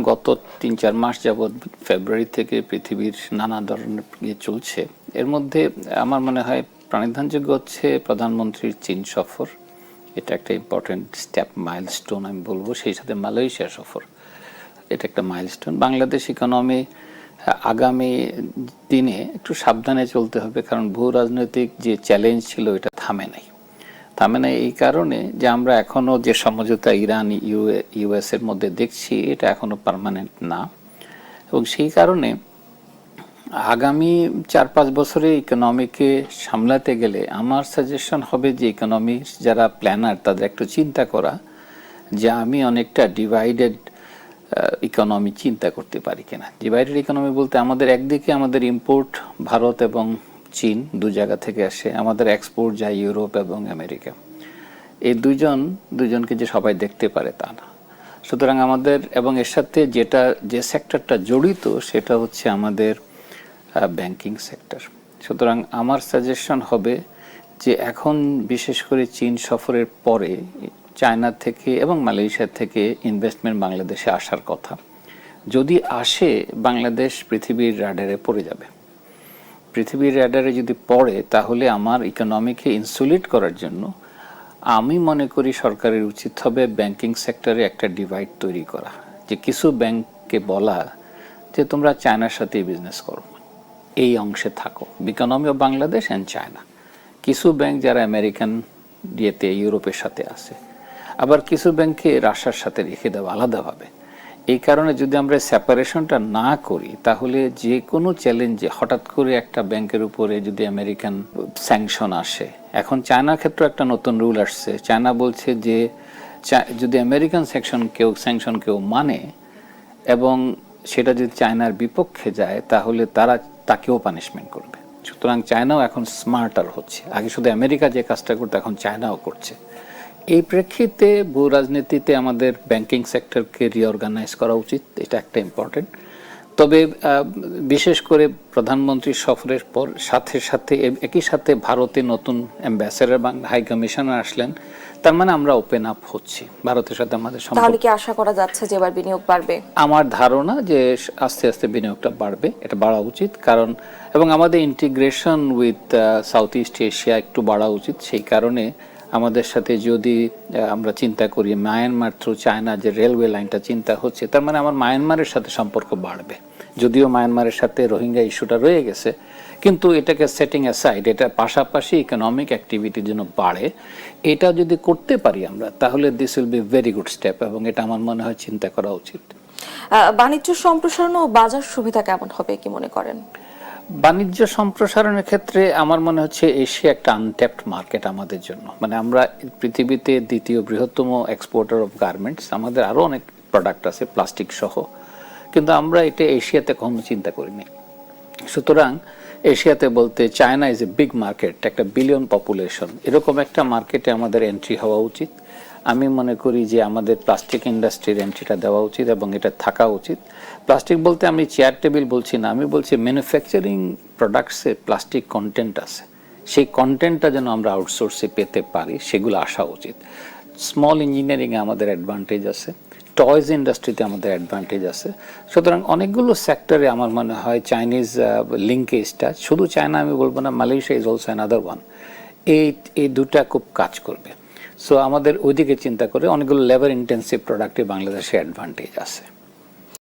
গত ৩-৪ মাস যাবৎ ফেব্রুয়ারি থেকে পৃথিবীর নানা ধরনের চলছে। এর মধ্যে আমার মনে হয় প্রাণিধানযোগ্য হচ্ছে প্রধানমন্ত্রীর চীন সফর। এটা একটা ইম্পর্টেন্ট স্টেপ, মাইলস্টোন আমি বলবো। সেই সাথে মালয়েশিয়া সফর, এটা একটা মাইলস্টোন। বাংলাদেশ ইকোনমি আগামী দিনে একটু সাবধানে চলতে হবে, কারণ ভূ রাজনৈতিক যে চ্যালেঞ্জ ছিল এটা থামে নাই এই কারণে যে আমরা এখনো যে সমঝোতা ইরান ইউএস এর মধ্যে দেখছি এটা এখনো পার্মানেন্ট না, এবং সেই কারণে আগামী 4-5 বছরে ইকোনমিকে সামলাতে গেলে আমার সাজেশন হবে যে ইকোনমি যারা প্ল্যানার তাদের একটু চিন্তা করা যে আমি অনেকটা ডিভাইডেড ইকোনমি চিন্তা করতে পারি কিনা। ডিভাইডেড ইকোনমি বলতে আমাদের একদিকে আমাদের ইম্পোর্ট ভারত এবং চীন দু জায়গা থেকে আসে, আমাদের এক্সপোর্ট যায় ইউরোপ এবং আমেরিকা। এই দুজনকে যে সবাই দেখতে পারে তা না। সুতরাং আমাদের এবং এর সাথে যে সেক্টরটা জড়িত সেটা হচ্ছে আমাদের ব্যাংকিং সেক্টর। সুতরাং আমার সাজেশন হবে যে এখন বিশেষ করে চীন সফরের পরে চায়না থেকে এবং মালয়েশিয়া থেকে ইনভেস্টমেন্ট বাংলাদেশে আসার কথা। যদি আসে, বাংলাদেশ পৃথিবীর রাডারে পড়ে যাবে। পৃথিবীর রাডারে যদি পড়ে তাহলে আমার ইকোনমিকে ইনসুলেট করার জন্য আমি মনে করি সরকারের উচিত হবে ব্যাংকিং সেক্টরে একটা ডিভাইড তৈরি করা, যে কিছু ব্যাংককে বলা যে তোমরা চায়নার সাথেই বিজনেস করো, এই অংশে থাকো, economy of Bangladesh and China. কিছু ব্যাংক যারা আমেরিকান ইউরোপের সাথে আছে, আবার কিছু ব্যাংকে রাশিয়ার সাথে রেখে দেওয়া আলাদাভাবে। এই কারণে যদি আমরা সেপারেশনটা না করি তাহলে যে কোনো চ্যালেঞ্জে হঠাৎ করে একটা ব্যাংকের উপরে যদি আমেরিকান স্যাংশন আসে, এখন চায়নার ক্ষেত্রে একটা নতুন রুল আসছে। চায়না বলছে যে যদি আমেরিকান স্যাংশন কেউ মানে এবং সেটা যদি চায়নার বিপক্ষে যায় তাহলে তাকেও পানিশমেন্ট করবে। সুতরাং চায়নাও এখন স্মার্টার হচ্ছে। আগে শুধু আমেরিকা যে কাজটা করতো, এখন চায়নাও করছে। এই প্রেক্ষিতে ভূ রাজনীতিতে আমাদের ব্যাংকিং সেক্টরকে রিঅর্গানাইজ করা উচিত, এটা একটা ইম্পর্টেন্ট। তবে বিশেষ করে প্রধানমন্ত্রী সফরের পর সাথে একই সাথে ভারতে নতুন অ্যাম্বাসেডর বা হাই কমিশনার আসলেন, তার মানে আমরা ওপেন আপ হচ্ছি ভারতের সাথে আমাদের সম্পর্ক। তাহলে কি আশা করা যাচ্ছে যে এবার বিনিয়োগ বাড়বে? আমার ধারণা যে আস্তে আস্তে বিনিয়োগটা বাড়বে, এটা বাড়া উচিত। কারণ এবং আমাদের integration with south east Asia একটু বাড়া উচিত। সেই কারণে আমাদের সাথে যদি আমরা চিন্তা করি মায়ানমার থ্রু চায়না যে রেলওয়ে লাইনটা চিন্তা হচ্ছে, তার মানে আমার মায়ানমারের সাথে সম্পর্ক বাড়বে। যদিও মায়ানমারের সাথে রোহিঙ্গা ইস্যুটা রয়ে গেছে, কিন্তু এটাকে সেটিং অ্যাসাইড, এটা পাশাপাশি ইকোনমিক অ্যাক্টিভিটির জন্য বাড়ে। এটা যদি করতে পারি আমরা তাহলে this will be very good step, এবং এটা আমার মনে হয় চিন্তা করা উচিত। বাণিজ্য সম্প্রসারণ ও বাজার সুবিধা কেমন হবে কি মনে করেন? বাণিজ্য সম্প্রসারণের ক্ষেত্রে আমার মনে হচ্ছে এশিয়া একটা আনট্যাপড মার্কেট আমাদের জন্য। মানে আমরা পৃথিবীতে দ্বিতীয় বৃহত্তম এক্সপোর্টার অফ গার্মেন্টস, আমাদের আরও অনেক প্রোডাক্ট আছে প্লাস্টিক সহ, কিন্তু আমরা এটা এশিয়াতে কখনো চিন্তা করিনি। সুতরাং এশিয়াতে বলতে China is a big market, একটা বিলিয়ন পপুলেশন, এরকম একটা মার্কেটে আমাদের এন্ট্রি হওয়া উচিত। আমি মনে করি যে আমাদের প্লাস্টিক ইন্ডাস্ট্রির এন্ট্রিটা দেওয়া উচিত এবং এটা থাকা উচিত। প্লাস্টিক বলতে আমি চেয়ার টেবিল বলছি না, আমি বলছি ম্যানুফ্যাকচারিং প্রোডাক্টসে প্লাস্টিক কন্টেন্ট আছে, সেই কন্টেন্টটা যেন আমরা আউটসোর্সে পেতে পারি, সেগুলো আসা উচিত। স্মল ইঞ্জিনিয়ারিংয়ে আমাদের অ্যাডভান্টেজ আছে, টয়েজ ইন্ডাস্ট্রিতে আমাদের অ্যাডভান্টেজ আছে। সুতরাং অনেকগুলো সেক্টরে আমার মনে হয় চাইনিজ লিঙ্কেজটা, শুধু চায়না আমি বলবো না, Malaysia is also another one, এই দুটা খুব কাজ করবে। সো আমাদের ওইদিকে চিন্তা করে অনেকগুলো লেবার ইন্টেন্সিভ প্রোডাক্টে বাংলাদেশে অ্যাডভান্টেজ আছে।